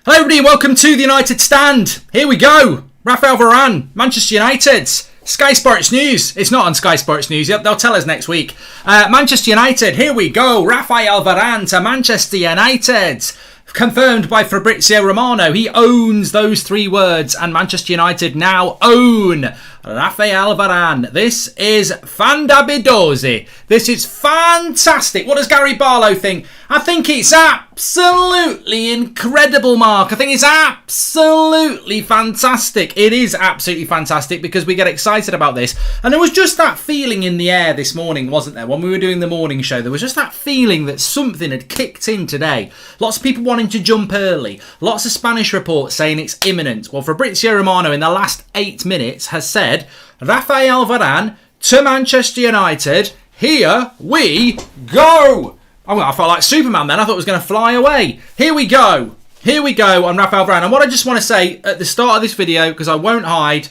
Hello everybody and welcome to the United Stand. Here we go. Raphael Varane, Manchester United. Sky Sports News. It's not on Sky Sports News yet. They'll tell us next week. Manchester United. Here we go. Raphael Varane to Manchester United. Confirmed by Fabrizio Romano. He owns those three words and Manchester United now own Raphael Varane. This is fandabidosi. This is fantastic. What does Gary Barlow think? I think it's absolutely incredible, Mark. I think it's absolutely fantastic. It is absolutely fantastic because we get excited about this. And there was just that feeling in the air this morning, wasn't there? When we were doing the morning show, there was just that feeling that something had kicked in today. Lots of people wanting to jump early. Lots of Spanish reports saying it's imminent. Well, Fabrizio Romano in the last 8 minutes has said, Raphael Varane to Manchester United. Here we go. Oh, I felt like Superman then. I thought it was going to fly away. Here we go. Here we go on Raphael Varane. And what I just want to say at the start of this video, because I won't hide,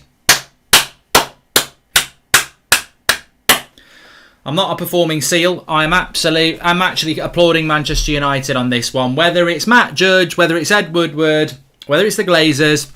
I'm not a performing seal. I'm actually applauding Manchester United on this one. Whether it's Matt Judge, whether it's Ed Woodward, whether it's the Glazers,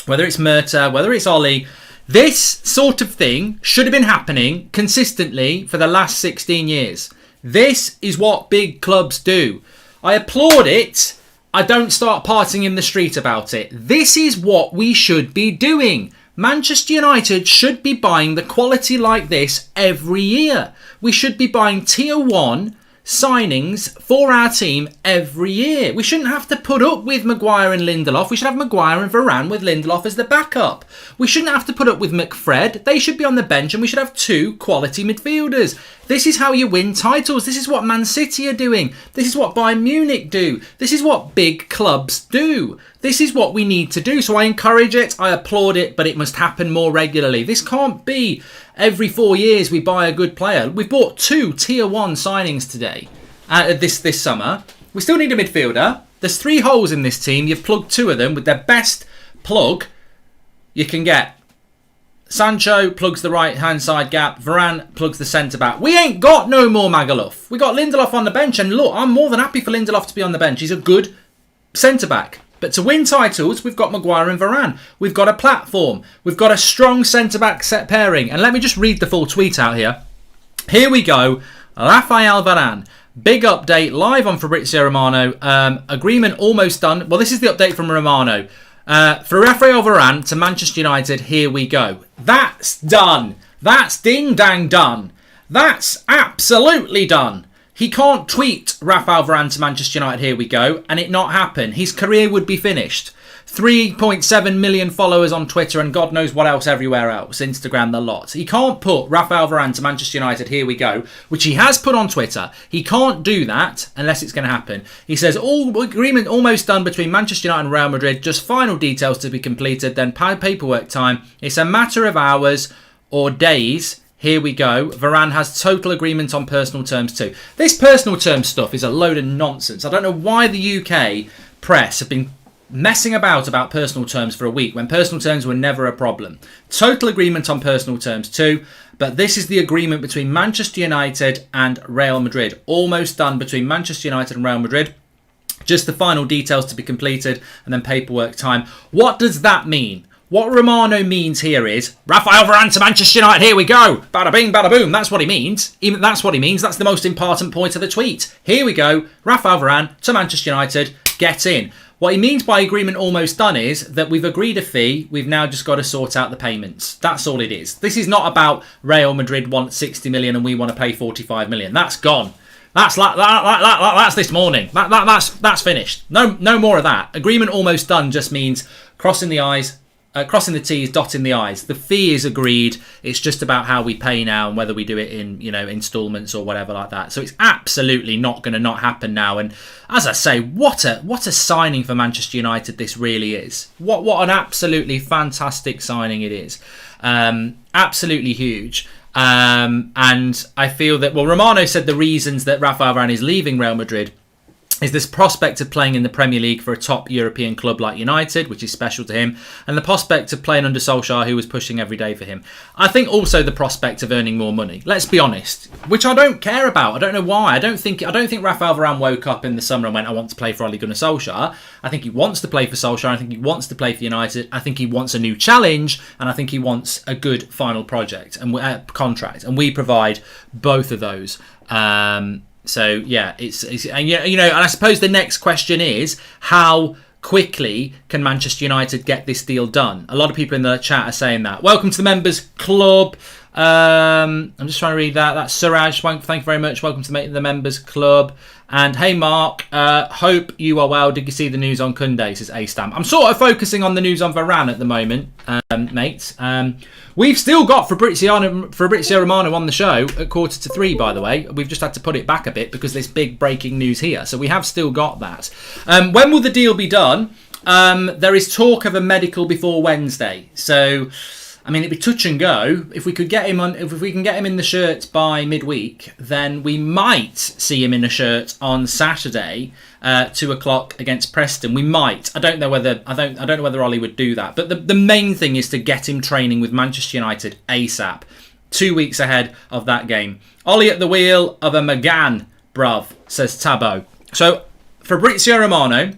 whether it's Murta, whether it's Ollie, this sort of thing should have been happening consistently for the last 16 years. This is what big clubs do. I applaud it. I don't start partying in the street about it. This is what we should be doing. Manchester United should be buying the quality like this every year. We should be buying tier 1 signings for our team every year. We shouldn't have to put up with Maguire and Lindelof. We should have Maguire and Varane with Lindelof as the backup. We shouldn't have to put up with McFred. They should be on the bench and we should have 2 quality midfielders. This is how you win titles. This is what Man City are doing. This is what Bayern Munich do. This is what big clubs do. This is what we need to do. So I encourage it. I applaud it, but it must happen more regularly. This can't be every 4 years we buy a good player. We've bought 2 tier 1 signings today, this summer. We still need a midfielder. There's 3 holes in this team. You've plugged 2 of them with their best plug you can get. Sancho plugs the right-hand side gap. Varane plugs the centre-back. We ain't got no more Magaluf. We got Lindelof on the bench. And look, I'm more than happy for Lindelof to be on the bench. He's a good centre-back. But to win titles, we've got Maguire and Varane. We've got a platform. We've got a strong centre-back set pairing. And let me just read the full tweet out here. Here we go. Raphael Varane. Big update live on Fabrizio Romano. Agreement almost done. Well, this is the update from Romano. For Raphael Varane to Manchester United, here we go. That's done. That's ding-dang done. That's absolutely done. He can't tweet Raphael Varane to Manchester United, here we go, and it not happen. His career would be finished. 3.7 million followers on Twitter and God knows what else everywhere else. Instagram, the lot. He can't put Raphael Varane to Manchester United, here we go, which he has put on Twitter. He can't do that unless it's going to happen. He says, all agreement almost done between Manchester United and Real Madrid. Just final details to be completed, then paperwork time. It's a matter of hours or days. Here we go. Varane has total agreement on personal terms too. This personal terms stuff is a load of nonsense. I don't know why the UK press have been messing about personal terms for a week when personal terms were never a problem. Total agreement on personal terms too. But this is the agreement between Manchester United and Real Madrid. Almost done between Manchester United and Real Madrid. Just the final details to be completed and then paperwork time. What does that mean? What Romano means here is Raphael Varane to Manchester United. Here we go. Bada bing, bada boom. That's what he means. Even that's what he means. That's the most important point of the tweet. Here we go. Raphael Varane to Manchester United. Get in. What he means by agreement almost done is that we've agreed a fee. We've now just got to sort out the payments. That's all it is. This is not about Real Madrid want 60 million and we want to pay 45 million. That's gone. That's this morning. That's finished. No more of that. Agreement almost done just means crossing the I's. Crossing the T's, dotting the I's. The fee is agreed. It's just about how we pay now and whether we do it in, instalments or whatever like that. So it's absolutely not going to not happen now. And as I say, what a signing for Manchester United this really is. What an absolutely fantastic signing it is. Absolutely huge. And I feel that, Romano said the reasons that Raphael Varane is leaving Real Madrid is this prospect of playing in the Premier League for a top European club like United, which is special to him, and the prospect of playing under Solskjaer, who was pushing every day for him. I think also the prospect of earning more money. Let's be honest, which I don't care about. I don't know why. I don't think Rafael Varane woke up in the summer and went, I want to play for Ole Gunnar Solskjaer. I think he wants to play for Solskjaer. I think he wants to play for United. I think he wants a new challenge, and I think he wants a good final project and contract, and we provide both of those. So yeah, it's and you know, and I suppose the next question is, how quickly can Manchester United get this deal done? A lot of people in the chat are saying that. Welcome to the members club. I'm just trying to read that. That's Suraj. Thank you very much. Welcome to the members club. And hey, Mark. Hope you are well. Did you see the news on Koundé? Says A Stamp. I'm sort of focusing on the news on Varane at the moment, mates. We've still got Fabrizio Romano on the show at 2:45, by the way. We've just had to put it back a bit because there's big breaking news here. So we have still got that. When will the deal be done? There is talk of a medical before Wednesday. So, I mean, it'd be touch and go. If we can get him in the shirt by midweek, then we might see him in a shirt on Saturday, 2:00 against Preston. We might. I don't know whether Ollie would do that. But the main thing is to get him training with Manchester United ASAP, 2 weeks ahead of that game. Ollie at the wheel of a McGann, bruv, says Tabo. So Fabrizio Romano,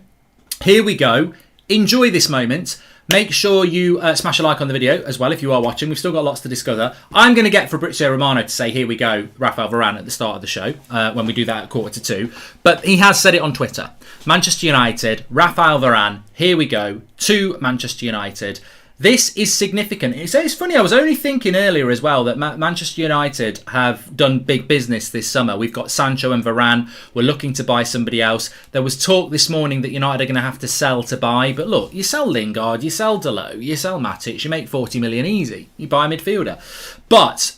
here we go. Enjoy this moment. Make sure you smash a like on the video as well if you are watching. We've still got lots to discover. I'm going to get Fabrizio Romano to say, here we go, Rafael Varane at the start of the show when we do that at 1:45. But he has said it on Twitter. Manchester United, Rafael Varane, here we go, to Manchester United. This is significant. It's funny, I was only thinking earlier as well that Manchester United have done big business this summer. We've got Sancho and Varane. We're looking to buy somebody else. There was talk this morning that United are going to have to sell to buy. But look, you sell Lingard, you sell Dalot, you sell Matic, you make 40 million easy. You buy a midfielder. But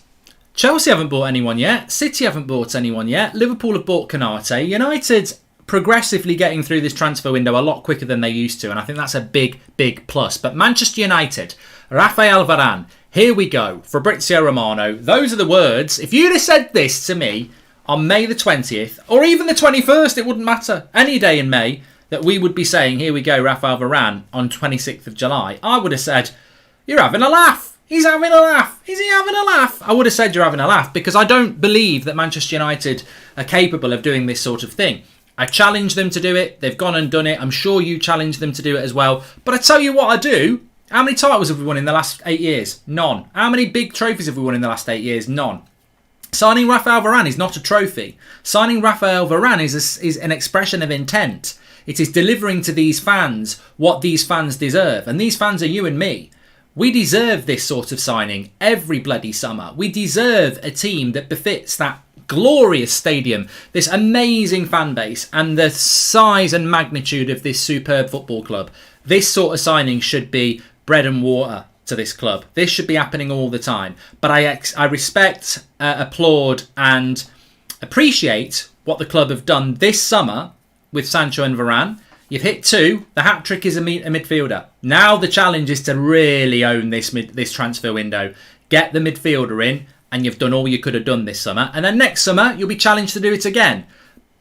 Chelsea haven't bought anyone yet. City haven't bought anyone yet. Liverpool have bought Konate. United progressively getting through this transfer window a lot quicker than they used to, and I think that's a big plus. But Manchester United, Rafael Varane, here we go, Fabrizio Romano, those are the words. If you'd have said this to me on May the 20th, or even the 21st, it wouldn't matter, any day in May, that we would be saying, here we go, Rafael Varane, on 26th of July, I would have said, you're having a laugh. He's having a laugh. Is he having a laugh? I would have said you're having a laugh, because I don't believe that Manchester United are capable of doing this sort of thing. I challenged them to do it. They've gone and done it. I'm sure you challenged them to do it as well. But I tell you what I do. How many titles have we won in the last 8 years? None. How many big trophies have we won in the last 8 years? None. Signing Rafael Varane is not a trophy. Signing Rafael Varane is an expression of intent. It is delivering to these fans what these fans deserve. And these fans are you and me. We deserve this sort of signing every bloody summer. We deserve a team that befits that glorious stadium, this amazing fan base, and the size and magnitude of this superb football club. This sort of signing should be bread and water to this club. This should be happening all the time. But I respect, applaud and appreciate what the club have done this summer with Sancho and Varane. You've hit 2. The hat-trick is a midfielder. Now the challenge is to really own this transfer window. Get the midfielder in, and you've done all you could have done this summer. And then next summer, you'll be challenged to do it again.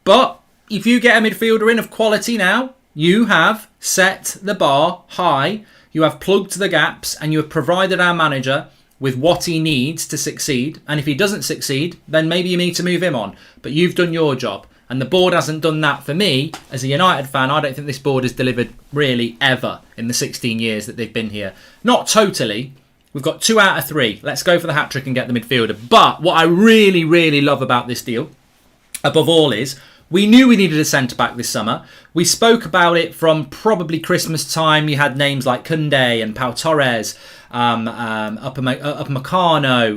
But if you get a midfielder in of quality now, you have set the bar high, you have plugged the gaps, and you have provided our manager with what he needs to succeed. And if he doesn't succeed, then maybe you need to move him on. But you've done your job. And the board hasn't done that for me. As a United fan, I don't think this board has delivered really ever in the 16 years that they've been here. Not totally. We've got 2 out of 3. Let's go for the hat-trick and get the midfielder. But what I really, really love about this deal, above all, is we knew we needed a centre-back this summer. We spoke about it from probably Christmas time. You had names like Koundé and Pau Torres, Upamecano,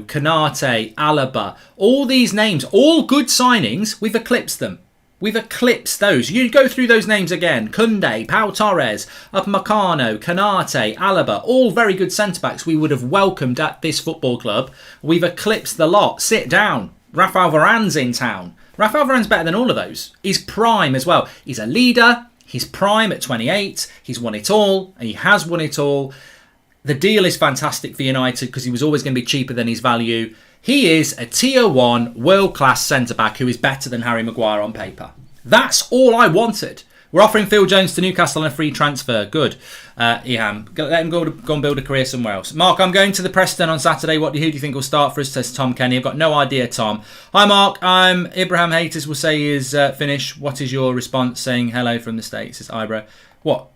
Konate, Alaba. All these names, all good signings, we've eclipsed them. We've eclipsed those. You go through those names again. Koundé, Pau Torres, Upamecano, Konate, Alaba. All very good centre-backs we would have welcomed at this football club. We've eclipsed the lot. Sit down. Rafael Varane's in town. Rafael Varane's better than all of those. He's prime as well. He's a leader. He's prime at 28. He's won it all. And he has won it all. The deal is fantastic for United because he was always going to be cheaper than his value. He is a tier 1 world-class centre-back who is better than Harry Maguire on paper. That's all I wanted. We're offering Phil Jones to Newcastle on a free transfer. Good. Eham, let him go and build a career somewhere else. Mark, I'm going to the Preston on Saturday. Who do you think will start for us? Says Tom Kenny. I've got no idea, Tom. Hi, Mark. Ibrahim Haters will say he is finished. What is your response? Saying hello from the States. Says Ibra. What?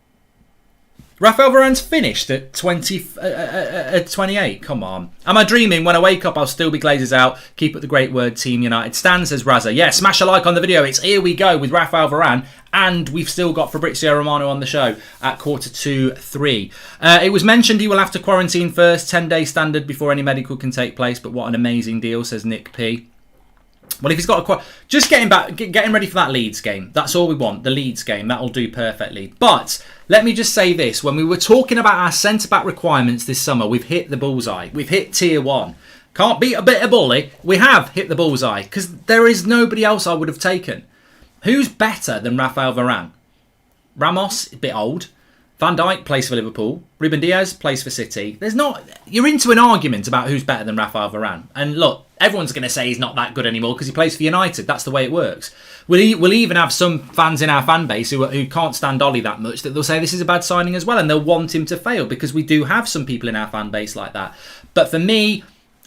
Raphael Varane's finished at 28. Come on. Am I dreaming? When I wake up, I'll still be Glazers out. Keep up the great word, Team United. Stan, says Razza. Yeah, smash a like on the video. It's here we go with Raphael Varane. And we've still got Fabrizio Romano on the show at 2:45. It was mentioned he will have to quarantine first. 10-day standard before any medical can take place. But what an amazing deal, says Nick P. Well, if he's got just getting back, getting ready for that Leeds game. That's all we want. The Leeds game. That'll do perfectly. But let me just say this. When we were talking about our centre-back requirements this summer, we've hit the bullseye. We've hit tier 1. Can't beat a bit of bully. We have hit the bullseye because there is nobody else I would have taken. Who's better than Raphael Varane? Ramos, a bit old. Van Dijk plays for Liverpool. Ruben Diaz plays for City. You're into an argument about who's better than Raphael Varane. And look, everyone's going to say he's not that good anymore because he plays for United. That's the way it works. We'll even have some fans in our fan base who can't stand Ollie that much that they'll say this is a bad signing as well, and they'll want him to fail because we do have some people in our fan base like that. But for me,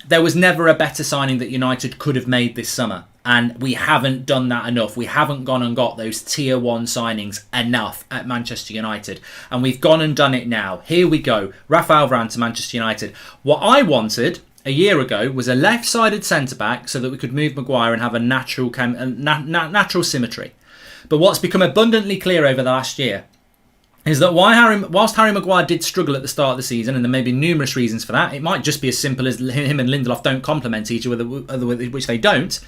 there was never a better signing that United could have made this summer. And we haven't done that enough. We haven't gone and got those tier 1 signings enough at Manchester United. And we've gone and done it now. Here we go. Raphael Varane to Manchester United. What I wanted a year ago was a left-sided centre-back so that we could move Maguire and have a natural symmetry. But what's become abundantly clear over the last year is that whilst Harry Maguire did struggle at the start of the season, and there may be numerous reasons for that, it might just be as simple as him and Lindelof don't complement each other, which they don't.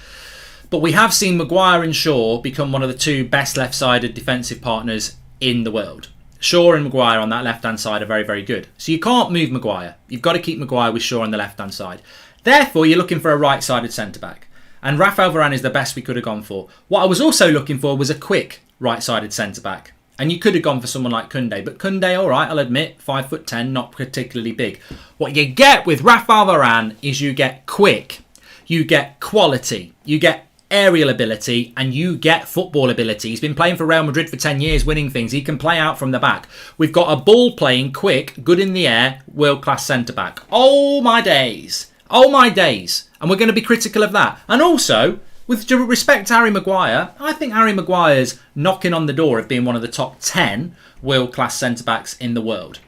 But we have seen Maguire and Shaw become one of the 2 best left-sided defensive partners in the world. Shaw and Maguire on that left-hand side are very, very good. So you can't move Maguire. You've got to keep Maguire with Shaw on the left-hand side. Therefore, you're looking for a right-sided centre-back. And Raphael Varane is the best we could have gone for. What I was also looking for was a quick right-sided centre-back. And you could have gone for someone like Koundé. But Koundé, all right, I'll admit, 5'10", not particularly big. What you get with Raphael Varane is you get quick, you get quality, you get aerial ability, and you get football ability. He's been playing for Real Madrid for 10 years, winning things. He can play out from the back. We've got a ball-playing, quick, good in the air, world-class centre-back. Oh, my days. Oh, my days. And we're going to be critical of that. And also, with respect to Harry Maguire, I think Harry Maguire's knocking on the door of being one of the top 10 world-class centre-backs in the world.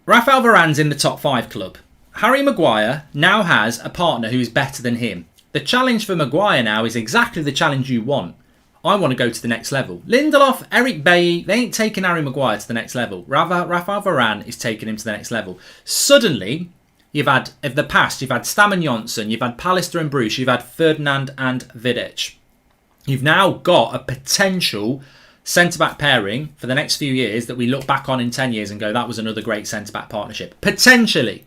Raphael Varane's in the top 5 club. Harry Maguire now has a partner who is better than him. The challenge for Maguire now is exactly the challenge you want. I want to go to the next level. Lindelof, Eric Bailly, they ain't taking Harry Maguire to the next level. Raphael Varane is taking him to the next level. Suddenly, you've had Stam and Johnson, you've had Pallister and Bruce, you've had Ferdinand and Vidic. You've now got a potential centre-back pairing for the next few years that we look back on in 10 years and go, that was another great centre-back partnership. Potentially.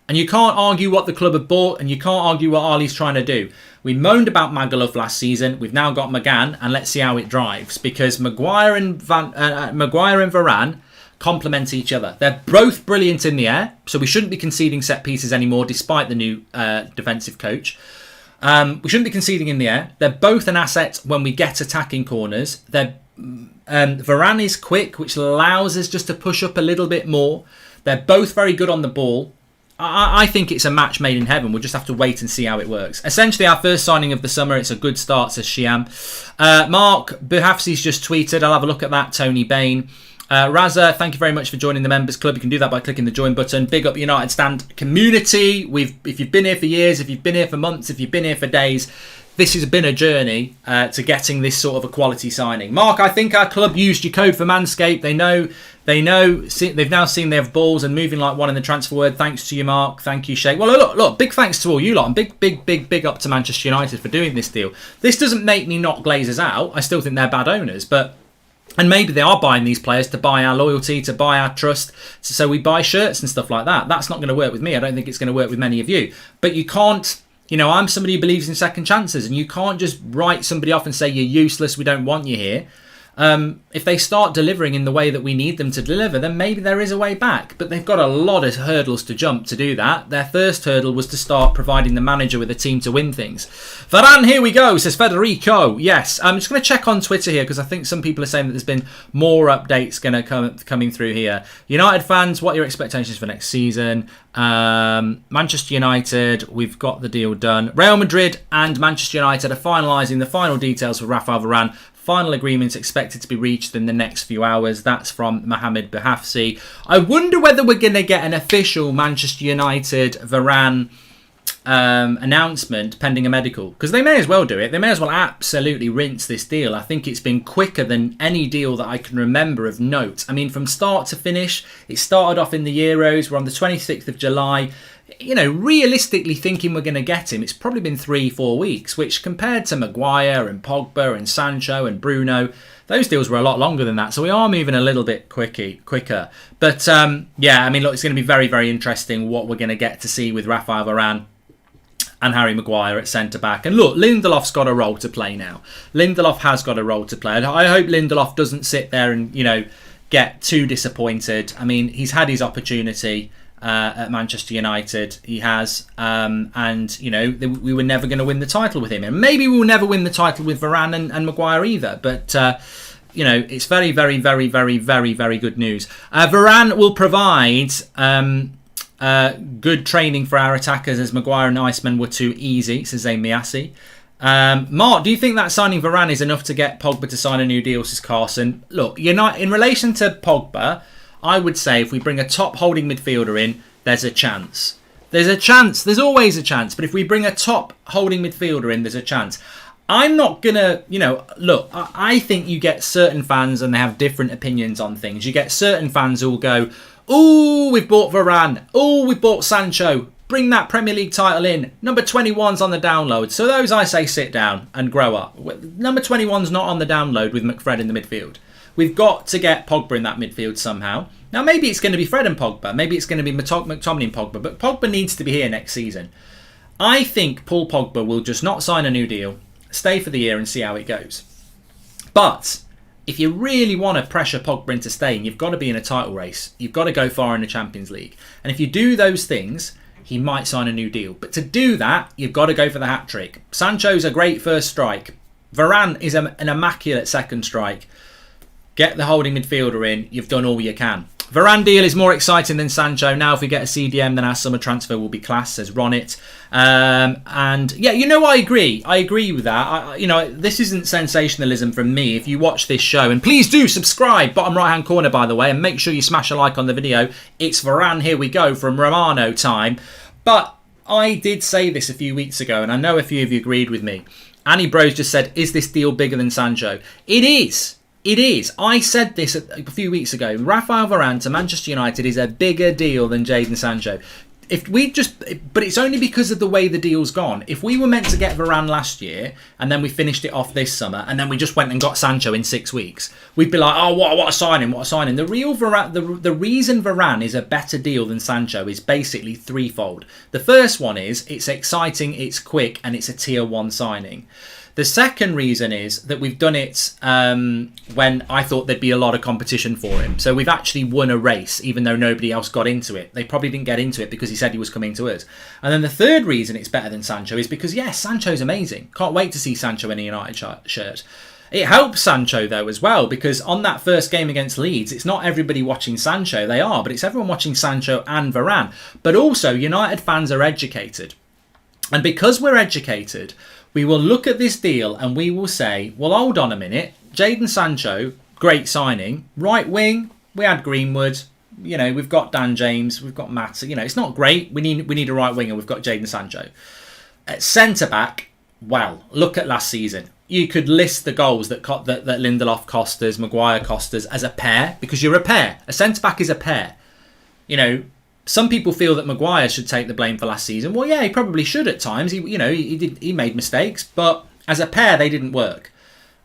And you can't argue what the club have bought, and you can't argue what Ali's trying to do. We moaned about Magaluf last season. We've now got McGann, and let's see how it drives. Because Maguire and Varane complement each other. They're both brilliant in the air, so we shouldn't be conceding set pieces anymore, despite the new defensive coach. We shouldn't be conceding in the air. They're both an asset when we get attacking corners. Varane is quick, which allows us just to push up a little bit more. They're both very good on the ball. I think it's a match made in heaven. We'll just have to wait and see how it works. Essentially, our first signing of the summer. It's a good start, says Shiam. Mark Buhafsi's just tweeted. I'll have a look at that. Tony Bain. Raza, thank you very much for joining the members club. You can do that by clicking the join button. Big up United Stand community. If you've been here for years, if you've been here for months, if you've been here for days, this has been a journey to getting this sort of a quality signing. Mark, I think our club used your code for Manscaped. They've now seen they have balls and moving like one in the transfer word. Thanks to you, Mark. Thank you, Shay. Well, look, big thanks to all you lot, and big up to Manchester United for doing this deal. This doesn't make me knock Glazers out. I still think they're bad owners, and maybe they are buying these players to buy our loyalty, to buy our trust, so we buy shirts and stuff like that. That's not going to work with me. I don't think it's going to work with many of you. But you can't. I'm somebody who believes in second chances, and you can't just write somebody off and say you're useless, we don't want you here. If they start delivering in the way that we need them to deliver, then maybe there is a way back. But they've got a lot of hurdles to jump to do that. Their first hurdle was to start providing the manager with a team to win things. Varane, here we go, says Federico. Yes, I'm just going to check on Twitter here because I think some people are saying that there's been more updates going to coming through here. United fans, what are your expectations for next season? Manchester United, we've got the deal done. Real Madrid and Manchester United are finalising the final details for Rafael Varane. Final agreements expected to be reached in the next few hours. That's from Mohamed Behafsi. I wonder whether we're going to get an official Manchester United Varane announcement pending a medical, because they may as well do it. They may as well absolutely rinse this deal. I think it's been quicker than any deal that I can remember of note. I mean, from start to finish, it started off in the Euros. We're on the 26th of July. You know, realistically thinking we're going to get him, it's probably been 3-4 weeks, which compared to Maguire and Pogba and Sancho and Bruno, those deals were a lot longer than that. So we are moving a little bit quicker. But yeah, I mean, look, it's going to be very, very interesting what we're going to get to see with Rafael Varane and Harry Maguire at centre-back. And look, Lindelof's got a role to play now. Lindelof has got a role to play. I hope Lindelof doesn't sit there and, you know, get too disappointed. I mean, he's had his opportunity at Manchester United. He has. And, you know, we were never going to win the title with him. And maybe we will never win the title with Varane and Maguire either. But, you know, it's very, very, very, very, very, very good news. Varane will provide good training for our attackers, as Maguire and Iceman were too easy, says Miasi. Mark, do you think that signing Varane is enough to get Pogba to sign a new deal, says Carson? Look, in relation to Pogba, I would say if we bring a top holding midfielder in, there's a chance. There's a chance. There's always a chance. But if we bring a top holding midfielder in, there's a chance. I'm not going to, you know, look, I think you get certain fans and they have different opinions on things. You get certain fans who will go, oh, we've bought Varane. Oh, we've bought Sancho. Bring that Premier League title in. Number 21's on the download. So those, I say, sit down and grow up. Number 21's not on the download with McFred in the midfield. We've got to get Pogba in that midfield somehow. Now, maybe it's going to be Fred and Pogba. Maybe it's going to be McTominay and Pogba. But Pogba needs to be here next season. I think Paul Pogba will just not sign a new deal, stay for the year and see how it goes. But if you really want to pressure Pogba into staying, you've got to be in a title race. You've got to go far in the Champions League. And if you do those things, he might sign a new deal. But to do that, you've got to go for the hat-trick. Sancho's a great first strike. Varane is an immaculate second strike. Get the holding midfielder in. You've done all you can. Varane deal is more exciting than Sancho. Now, if we get a CDM, then our summer transfer will be class, says Ronit. And yeah, you know, I agree. I agree with that. You know, this isn't sensationalism from me. If you watch this show, and please do subscribe, bottom right-hand corner, by the way, and make sure you smash a like on the video. It's Varane, here we go, from Romano time. But I did say this a few weeks ago, and I know a few of you agreed with me. Annie Bros just said, is this deal bigger than Sancho? It is. It is. I said this a few weeks ago. Rafael Varane to Manchester United is a bigger deal than Jadon Sancho. But it's only because of the way the deal's gone. If we were meant to get Varane last year and then we finished it off this summer and then we just went and got Sancho in 6 weeks, we'd be like, oh, what a signing, what a signing. The reason Varane is a better deal than Sancho is basically threefold. The first one is it's exciting, it's quick, and it's a tier 1 signing. The second reason is that we've done it when I thought there'd be a lot of competition for him. So we've actually won a race, even though nobody else got into it. They probably didn't get into it because he said he was coming to us. And then the third reason it's better than Sancho is because, yes, Sancho's amazing. Can't wait to see Sancho in a United shirt. It helps Sancho, though, as well, because on that first game against Leeds, it's not everybody watching Sancho. They are, but it's everyone watching Sancho and Varane. But also, United fans are educated. And because we're educated, we will look at this deal and we will say, well, hold on a minute. Jadon Sancho, great signing. Right wing, we had Greenwood. You know, we've got Dan James. We've got Matt. You know, it's not great. We need a right winger. We've got Jadon Sancho. At centre-back, well, look at last season. You could list the goals that Lindelof cost us, Maguire cost us as a pair, because you're a pair. A centre-back is a pair. You know, some people feel that Maguire should take the blame for last season. Well, yeah, he probably should at times. He made mistakes, but as a pair, they didn't work,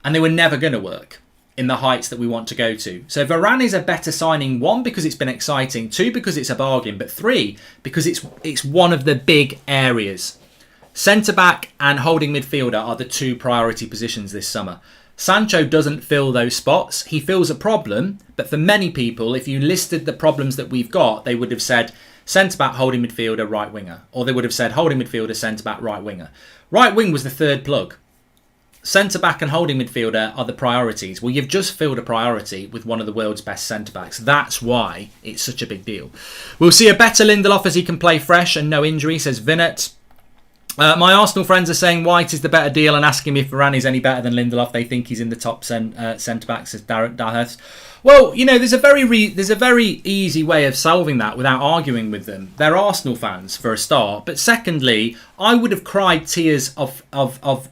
and they were never going to work in the heights that we want to go to. So Varane is a better signing, 1, because it's been exciting, 2, because it's a bargain, but 3, because it's one of the big areas. Centre back and holding midfielder are the 2 priority positions this summer. Sancho doesn't fill those spots. He fills a problem, but for many people, if you listed the problems that we've got, they would have said centre-back, holding midfielder, right winger. Or they would have said holding midfielder, centre-back, right winger. Right wing was the third plug. Centre-back and holding midfielder are the priorities. Well, you've just filled a priority with one of the world's best centre-backs. That's why it's such a big deal. We'll see a better Lindelof as he can play fresh and no injury, says Vinnet. My Arsenal friends are saying White is the better deal and asking me if Varane is any better than Lindelof. They think he's in the top centre-backs, says Darhurst. Well, you know, there's a very easy way of solving that without arguing with them. They're Arsenal fans, for a start. But secondly, I would have cried tears of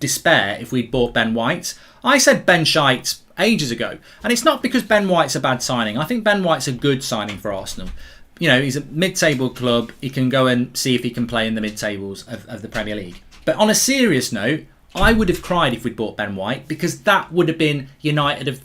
despair if we'd bought Ben White. I said Ben Shite ages ago. And it's not because Ben White's a bad signing. I think Ben White's a good signing for Arsenal. You know, he's a mid-table club. He can go and see if he can play in the mid-tables of the Premier League. But on a serious note, I would have cried if we'd bought Ben White, because that would have been United of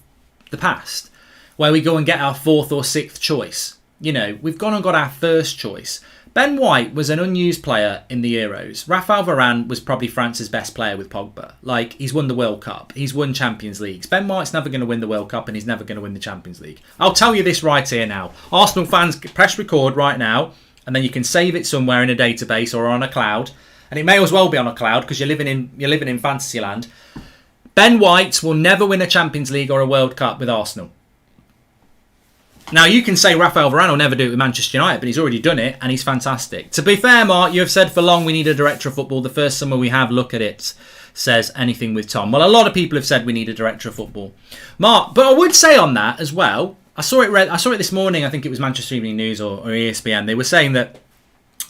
the past, where we go and get our 4th or 6th choice. You know, we've gone and got our first choice. Ben White was an unused player in the Euros. Raphael Varane was probably France's best player with Pogba. Like, he's won the World Cup. He's won Champions Leagues. Ben White's never going to win the World Cup, and he's never going to win the Champions League. I'll tell you this right here now. Arsenal fans, press record right now, and then you can save it somewhere in a database or on a cloud. And it may as well be on a cloud because you're living in fantasy land. Ben White will never win a Champions League or a World Cup with Arsenal. Now, you can say Raphael Varane will never do it with Manchester United, but he's already done it, and he's fantastic. To be fair, Mark, you have said for long we need a director of football. The first summer we have, look at it, says Anything with Tom. Well, a lot of people have said we need a director of football. Mark, but I would say on that as well, I saw it this morning, I think it was Manchester Evening News or ESPN. They were saying that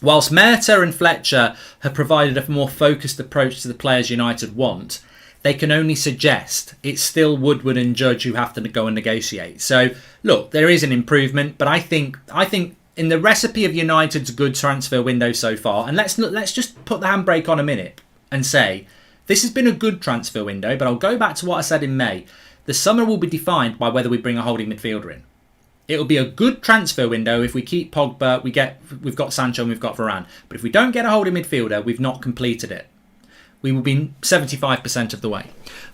whilst Merta and Fletcher have provided a more focused approach to the players United want, they can only suggest. It's still Woodward and Judge who have to go and negotiate. So, look, there is an improvement, but I think in the recipe of United's good transfer window so far, and let's just put the handbrake on a minute and say, this has been a good transfer window, but I'll go back to what I said in May. The summer will be defined by whether we bring a holding midfielder in. It'll be a good transfer window if we keep Pogba, we've got Sancho and we've got Varane. But if we don't get a holding midfielder, we've not completed it. We will be 75% of the way.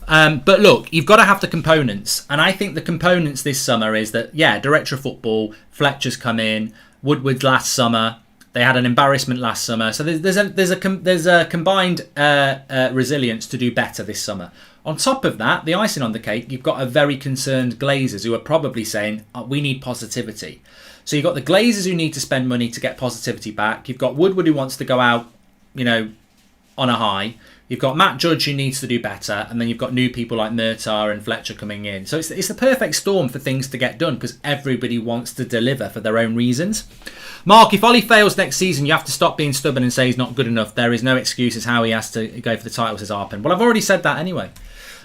But look, you've got to have the components. And I think the components this summer is that, yeah, director of football, Fletcher's come in, Woodward's last summer. They had an embarrassment last summer. So there's a combined resilience to do better this summer. On top of that, the icing on the cake, you've got a very concerned Glazers who are probably saying, we need positivity. So you've got the Glazers who need to spend money to get positivity back. You've got Woodward who wants to go out, you know, on a high. You've got Matt Judge who needs to do better, and then you've got new people like Murtar and Fletcher coming in. So it's the perfect storm for things to get done because everybody wants to deliver for their own reasons. Mark, if Ollie fails next season, you have to stop being stubborn and say he's not good enough. There is no excuses how he has to go for the title, says Arpin. Well, I've already said that anyway.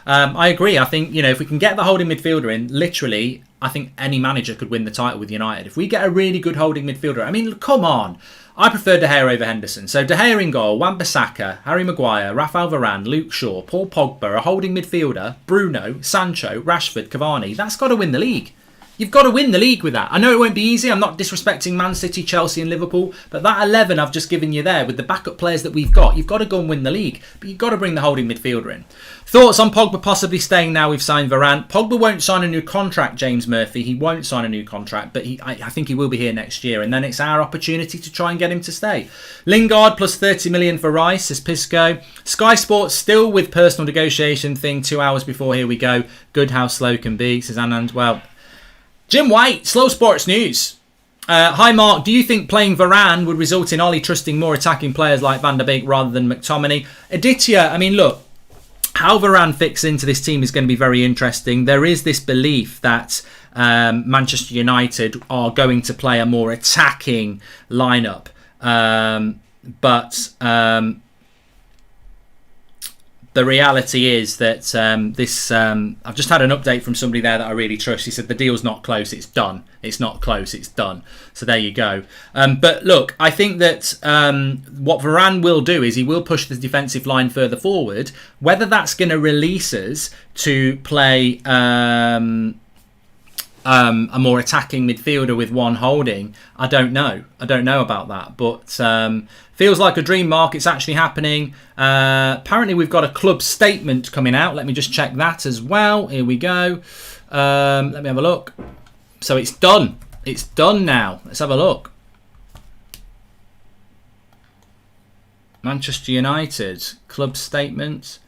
I agree. I think, you know, if we can get the holding midfielder in, literally, I think any manager could win the title with United. If we get a really good holding midfielder, I mean, come on. I prefer De Gea over Henderson. So De Gea in goal, Wan-Bissaka, Harry Maguire, Raphael Varane, Luke Shaw, Paul Pogba, a holding midfielder, Bruno, Sancho, Rashford, Cavani. That's got to win the league. You've got to win the league with that. I know it won't be easy. I'm not disrespecting Man City, Chelsea and Liverpool. But that 11 I've just given you there with the backup players that we've got, you've got to go and win the league. But you've got to bring the holding midfielder in. Thoughts on Pogba possibly staying now we've signed Varane? Pogba won't sign a new contract, James Murphy. He won't sign a new contract. But I think he will be here next year. And then it's our opportunity to try and get him to stay. Lingard plus 30 million for Rice, says Pisco. Sky Sports still with personal negotiation thing 2 hours before here we go. Good how slow can be, says Anand. Well, Jim White, Slow Sports News. Hi Mark, do you think playing Varane would result in Ollie trusting more attacking players like Van der Beek rather than McTominay? Aditya, I mean look, how Varane fits into this team is going to be very interesting. There is this belief that Manchester United are going to play a more attacking lineup. But the reality is that I've just had an update from somebody there that I really trust. He said the deal's not close, it's done. It's not close, it's done. So there you go. But look, I think that what Varane will do is he will push the defensive line further forward. Whether that's going to release us to play a more attacking midfielder with one holding. I don't know. I don't know about that. But feels like a dream, Mark. It's actually happening. Apparently, we've got a club statement coming out. Let me just check that as well. Here we go. Let me have a look. So it's done. It's done now. Let's have a look. Manchester United club statement.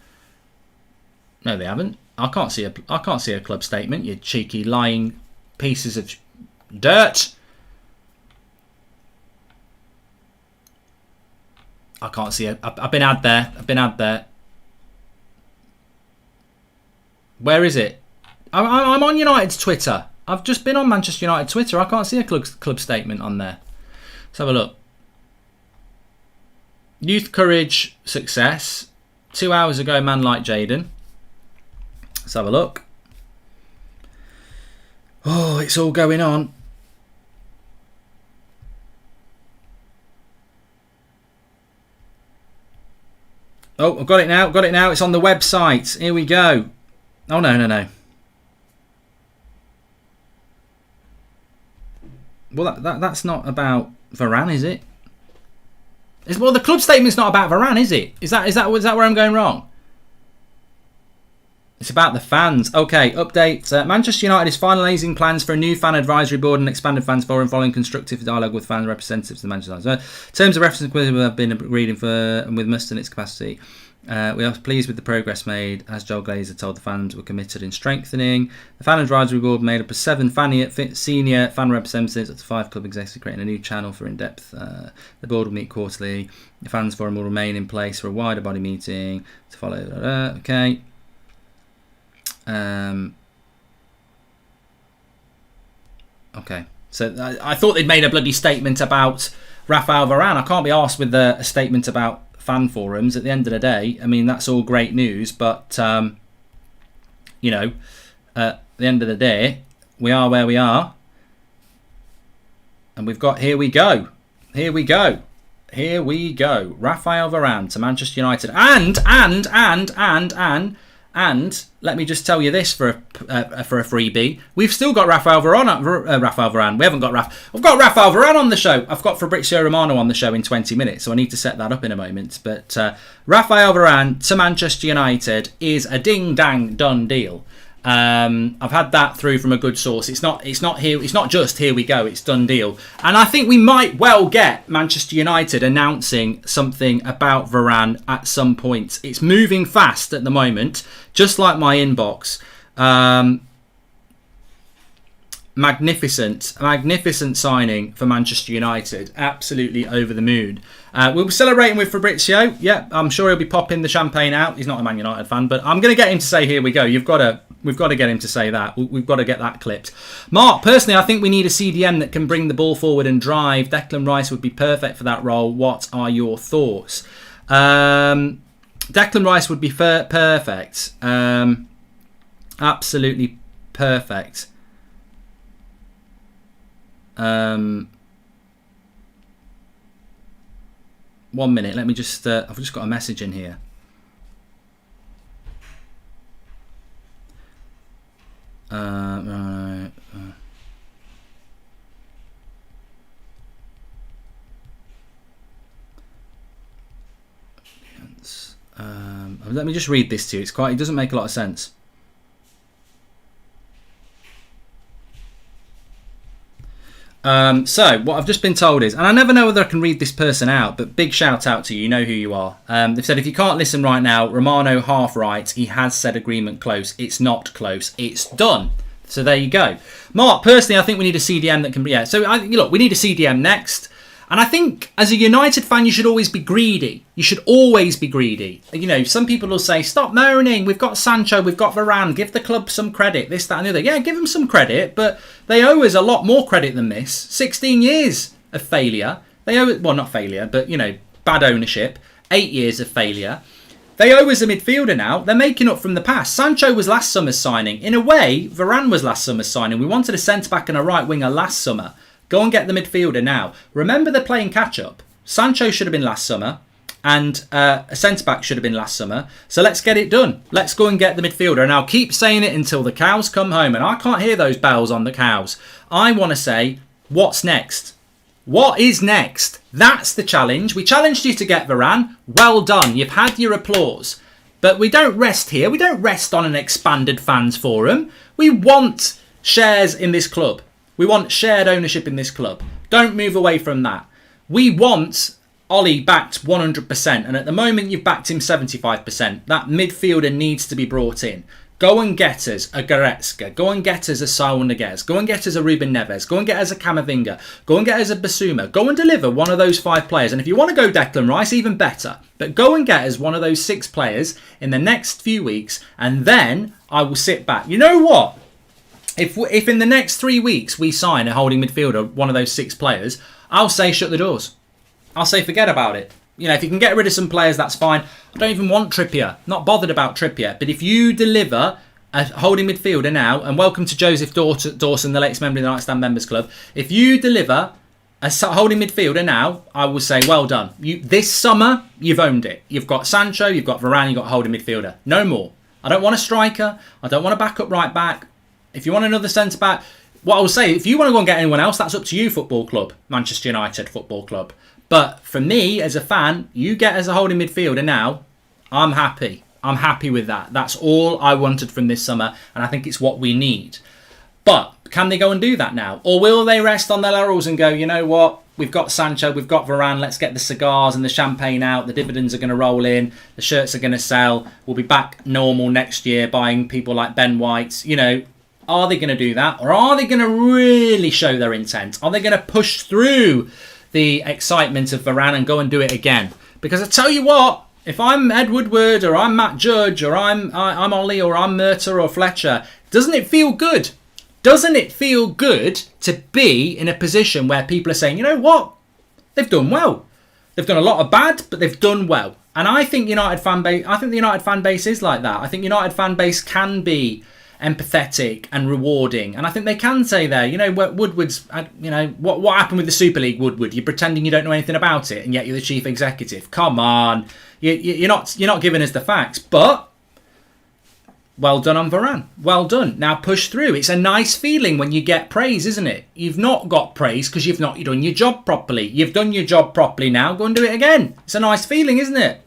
No, they haven't. I can't see a club statement. You cheeky lying pieces of dirt. I can't see it. I've been had there. I've been had there. Where is it? I'm on United's Twitter. I've just been on Manchester United Twitter. I can't see a club statement on there. Let's have a look. Youth courage success. 2 hours ago, man like Jaden. Let's have a look. Oh, it's all going on. Oh, I've got it now. Got it now. It's on the website. Here we go. Oh, no. Well, that's not about Varane, is it? Well, the club statement's not about Varane, is it? Is that where I'm going wrong? It's about the fans. Okay, update. Manchester United is finalising plans for a new fan advisory board and expanded fans forum following constructive dialogue with fan representatives of the Manchester United. Terms of reference have been agreed with Must in its capacity. We are pleased with the progress made, as Joel Glazer told the fans were committed in strengthening. The fan advisory board made up of 7 senior fan representatives up to 5 club executives, creating a new channel for in-depth. The board will meet quarterly. The fans forum will remain in place for a wider body meeting to follow. Okay. Okay, so I thought they'd made a bloody statement about Rafael Varane. I can't be arsed with a statement about fan forums. At the end of the day, I mean, that's all great news, but you know, at the end of the day, we are where we are, and we've got here we go, Rafael Varane to Manchester United, and let me just tell you this for a freebie. We've still got Rafael Varane. We haven't got I've got Rafael Varane on the show. I've got Fabrizio Romano on the show in 20 minutes, so I need to set that up in a moment. But Rafael Varane to Manchester United is a ding-dang done deal. I've had that through from a good source. It's not just here we go, it's done deal. And I think we might well get Manchester United announcing something about Varane at some point. It's moving fast at the moment, just like my inbox. Magnificent signing for Manchester United. Absolutely over the moon. We'll be celebrating with Fabrizio. Yeah, I'm sure he'll be popping the champagne out. He's not a Man United fan, but I'm going to get him to say, here we go. We've got to get him to say that. We've got to get that clipped. Mark, personally, I think we need a CDM that can bring the ball forward and drive. Declan Rice would be perfect for that role. What are your thoughts? Declan Rice would be perfect. Absolutely perfect. 1 minute. Let me just. I've just got a message in here. Let me just read this to you. It doesn't make a lot of sense. So what I've just been told is, and I never know whether I can read this person out, but big shout out to you. You know who you are. They've said, if you can't listen right now, Romano half right. He has said agreement close. It's not close. It's done. So there you go. Mark, personally, I think we need a CDM that can be... Yeah, so look, we need a CDM next. And I think as a United fan, you should always be greedy. You should always be greedy. You know, some people will say, stop moaning. We've got Sancho, we've got Varane. Give the club some credit, this, that and the other. Yeah, give them some credit, but they owe us a lot more credit than this. 16 years of failure. They owe... Well, not failure, but, you know, bad ownership. 8 years of failure. They owe us a midfielder now. They're making up from the past. Sancho was last summer's signing. In a way, Varane was last summer's signing. We wanted a centre-back and a right winger last summer. Go and get the midfielder now. Remember, they're playing catch-up. Sancho should have been last summer. And a centre-back should have been last summer. So let's get it done. Let's go and get the midfielder. And I'll keep saying it until the cows come home. And I can't hear those bells on the cows. I want to say, what's next? What is next? That's the challenge. We challenged you to get Varane. Well done. You've had your applause. But we don't rest here. We don't rest on an expanded fans forum. We want shares in this club. We want shared ownership in this club. Don't move away from that. We want Ollie backed 100%, and at the moment you've backed him 75%. That midfielder needs to be brought in. Go and get us a Goretzka. Go and get us a Saul Niguez. Go and get us a Ruben Neves. Go and get us a Camavinga. Go and get us a Basuma. Go and deliver one of those 5 players. And if you want to go Declan Rice, even better. But go and get us one of those 6 players in the next few weeks, and then I will sit back. You know what? If in the next 3 weeks we sign a holding midfielder, one of those 6 players, I'll say shut the doors. I'll say forget about it. You know, if you can get rid of some players, that's fine. I don't even want Trippier. Not bothered about Trippier. But if you deliver a holding midfielder now, and welcome to Joseph Dawson, the latest member of the Nightstand Members Club. If you deliver a holding midfielder now, I will say well done. This summer, you've owned it. You've got Sancho, you've got Varane, you've got a holding midfielder. No more. I don't want a striker. I don't want a backup right back. If you want another centre-back, what I will say, if you want to go and get anyone else, that's up to you, Football Club. Manchester United Football Club. But for me, as a fan, you get as a holding midfielder now, I'm happy. I'm happy with that. That's all I wanted from this summer, and I think it's what we need. But can they go and do that now? Or will they rest on their laurels and go, you know what? We've got Sancho, we've got Varane, let's get the cigars and the champagne out. The dividends are going to roll in. The shirts are going to sell. We'll be back normal next year buying people like Ben White. You know, are they going to do that? Or are they going to really show their intent? Are they going to push through the excitement of Varane and go and do it again? Because I tell you what, if I'm Ed Woodward or I'm Matt Judge or I'm Ollie or I'm Murta or Fletcher, doesn't it feel good? Doesn't it feel good to be in a position where people are saying, you know what, they've done well. They've done a lot of bad, but they've done well. And I think the United fan base is like that. I think United fan base can be empathetic and rewarding, and I think they can say there, you know, Woodward's, you know, what happened with the Super League, Woodward? You're pretending you don't know anything about it, and yet you're the chief executive. Come on, you're not giving us the facts. But well done on Varane. Well done. Now push through. It's a nice feeling when you get praise, isn't it? You've not got praise because you've not done your job properly. You've done your job properly now. Go and do it again. It's a nice feeling, isn't it?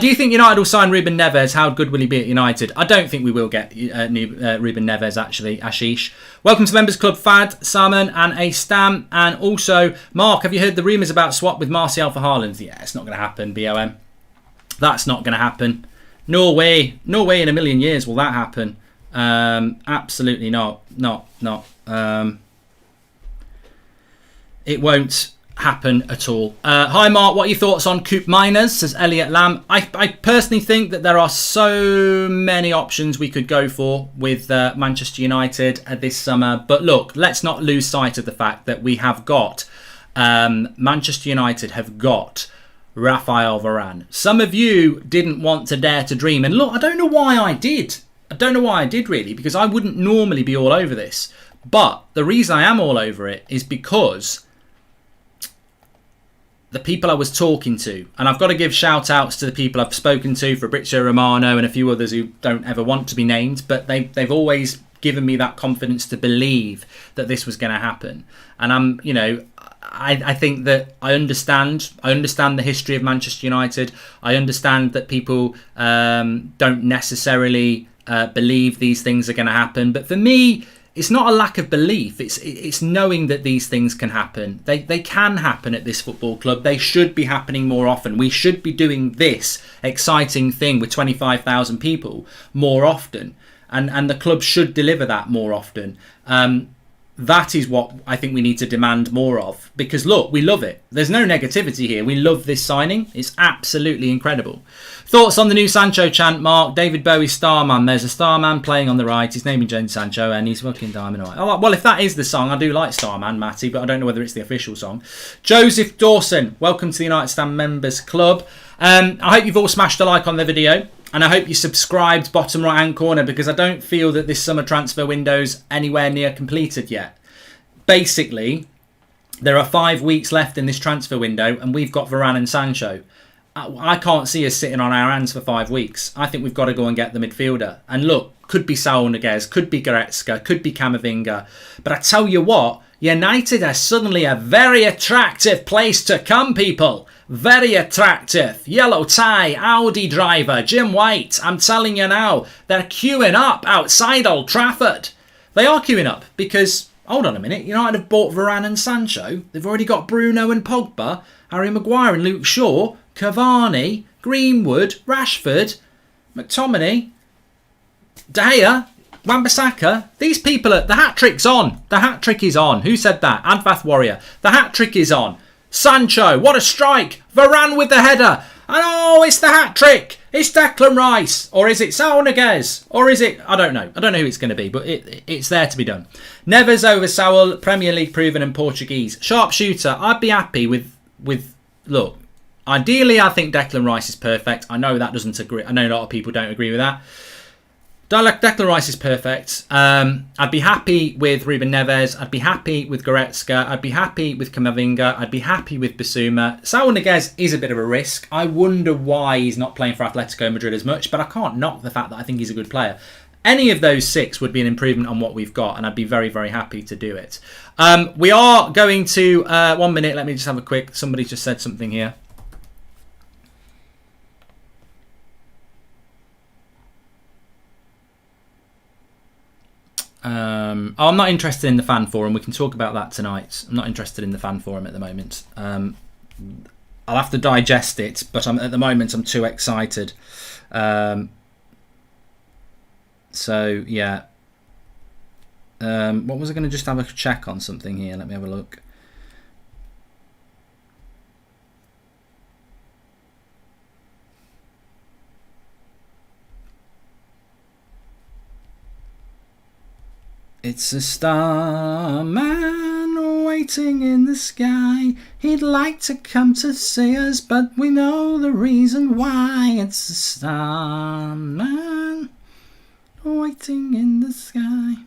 Do you think United will sign Ruben Neves? How good will he be at United? I don't think we will get Ruben Neves, actually, Ashish. Welcome to Members Club, Fad, Salmon, and a Stam. And also, Mark, have you heard the rumours about swap with Martial for Haaland? Yeah, it's not going to happen, BOM. That's not going to happen. No way in a million years will that happen. Absolutely not. It won't happen at all. Hi Mark, what are your thoughts on Coop Miners, says Elliot Lamb. I personally think that there are so many options we could go for with Manchester United this summer, but look, let's not lose sight of the fact that we have got Manchester United have got Raphael Varane. Some of you didn't want to dare to dream, and look, I don't know why I did really, because I wouldn't normally be all over this, but the reason I am all over it is because the people I was talking to, and I've got to give shout outs to the people I've spoken to, Fabrizio Romano and a few others who don't ever want to be named, but they've always given me that confidence to believe that this was going to happen. And I think that I understand the history of Manchester United. I understand that people don't necessarily believe these things are going to happen, but for me, it's not a lack of belief. It's knowing that these things can happen. They can happen at this football club. They should be happening more often. We should be doing this exciting thing with 25,000 people more often. And the club should deliver that more often. That is what I think we need to demand more of. Because look, we love it. There's no negativity here. We love this signing. It's absolutely incredible. Thoughts on the new Sancho chant, Mark? David Bowie, Starman. There's a Starman playing on the right. He's naming Jane Sancho and he's fucking diamond right. Oh, well, if that is the song, I do like Starman, Matty, but I don't know whether it's the official song. Joseph Dawson, welcome to the United Stand Members Club. I hope you've all smashed a like on the video. And I hope you subscribed bottom right hand corner, because I don't feel that this summer transfer window's anywhere near completed yet. Basically, there are 5 weeks left in this transfer window and we've got Varane and Sancho. I can't see us sitting on our hands for 5 weeks. I think we've got to go and get the midfielder. And look, could be Saul Niguez, could be Goretzka, could be Camavinga. But I tell you what, United are suddenly a very attractive place to come, people. Very attractive. Yellow tie, Audi driver, Jim White. I'm telling you now, they're queuing up outside Old Trafford. They are queuing up because, hold on a minute, United have bought Varane and Sancho. They've already got Bruno and Pogba, Harry Maguire and Luke Shaw, Cavani, Greenwood, Rashford, McTominay, De Gea, Wan-Bissaka. These people, the hat-trick's on. The hat-trick is on. Who said that? Advath Warrior. The hat-trick is on. Sancho, what a strike. Varane with the header. And oh, it's the hat-trick. It's Declan Rice. Or is it Saul Niguez? Or is it... I don't know. I don't know who it's going to be, but it's there to be done. Neves over Saul, Premier League proven and Portuguese. Sharpshooter, I'd be happy with... Look, ideally, I think Declan Rice is perfect. I know that doesn't agree. I know a lot of people don't agree with that. Declan Rice is perfect. I'd be happy with Ruben Neves. I'd be happy with Goretzka. I'd be happy with Camavinga. I'd be happy with Bissouma. Saul Niguez is a bit of a risk. I wonder why he's not playing for Atletico Madrid as much, but I can't knock the fact that I think he's a good player. Any of those 6 would be an improvement on what we've got, and I'd be very, very happy to do it. We are going to... 1 minute, let me just have a quick... Somebody just said something here. I'm not interested in the fan forum. We can talk about that tonight. I'm not interested in the fan forum at the moment. I'll have to digest it, but at the moment I'm too excited. So yeah. What was I going to just have a check on something here? Let me have a look. It's a starman waiting in the sky. He'd like to come to see us, but we know the reason why. It's a starman waiting in the sky.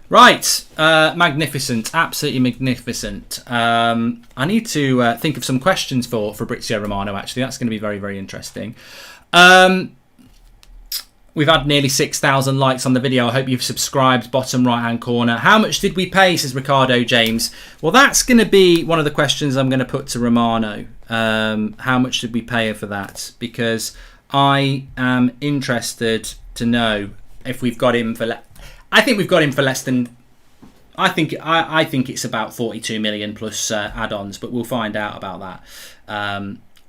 Right, magnificent, absolutely magnificent. I need to think of some questions for Fabrizio Romano, actually. That's going to be very, very interesting. We've had nearly 6,000 likes on the video. I hope you've subscribed, bottom right-hand corner. How much did we pay, says Ricardo James. Well, that's going to be one of the questions I'm going to put to Romano. How much did we pay for that? Because I am interested to know if we've got him for... I think we've got him for less than... I think it's about 42 million plus add-ons, but we'll find out about that.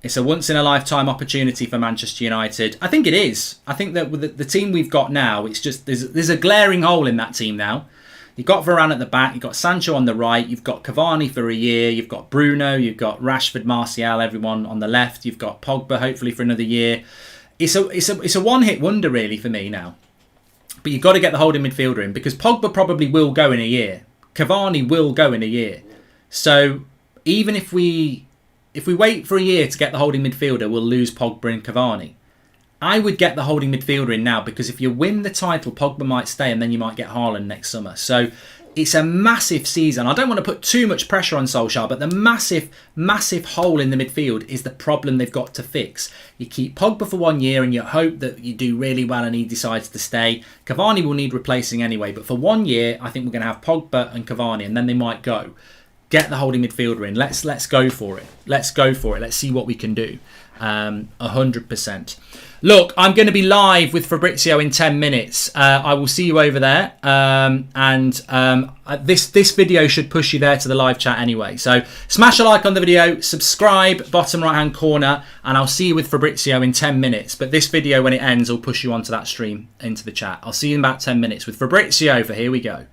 It's a once-in-a-lifetime opportunity for Manchester United. I think it is. I think that with the team we've got now, it's just there's a glaring hole in that team now. You've got Varane at the back, you've got Sancho on the right, you've got Cavani for a year, you've got Bruno, you've got Rashford, Martial, everyone on the left, you've got Pogba hopefully for another year. It's a one-hit wonder really for me now. But you've got to get the holding midfielder in because Pogba probably will go in a year. Cavani will go in a year. So even if we wait for a year to get the holding midfielder, we'll lose Pogba and Cavani. I would get the holding midfielder in now because if you win the title, Pogba might stay and then you might get Haaland next summer. So it's a massive season. I don't want to put too much pressure on Solskjaer, but the massive, massive hole in the midfield is the problem they've got to fix. You keep Pogba for 1 year and you hope that you do really well and he decides to stay. Cavani will need replacing anyway, but for 1 year, I think we're going to have Pogba and Cavani and then they might go. Get the holding midfielder in. Let's go for it. Let's go for it. Let's see what we can do. 100%. Look, I'm going to be live with Fabrizio in 10 minutes. I will see you over there. This video should push you there to the live chat anyway. So smash a like on the video, subscribe, bottom right hand corner, and I'll see you with Fabrizio in 10 minutes. But this video, when it ends, will push you onto that stream into the chat. I'll see you in about 10 minutes with Fabrizio. For here we go.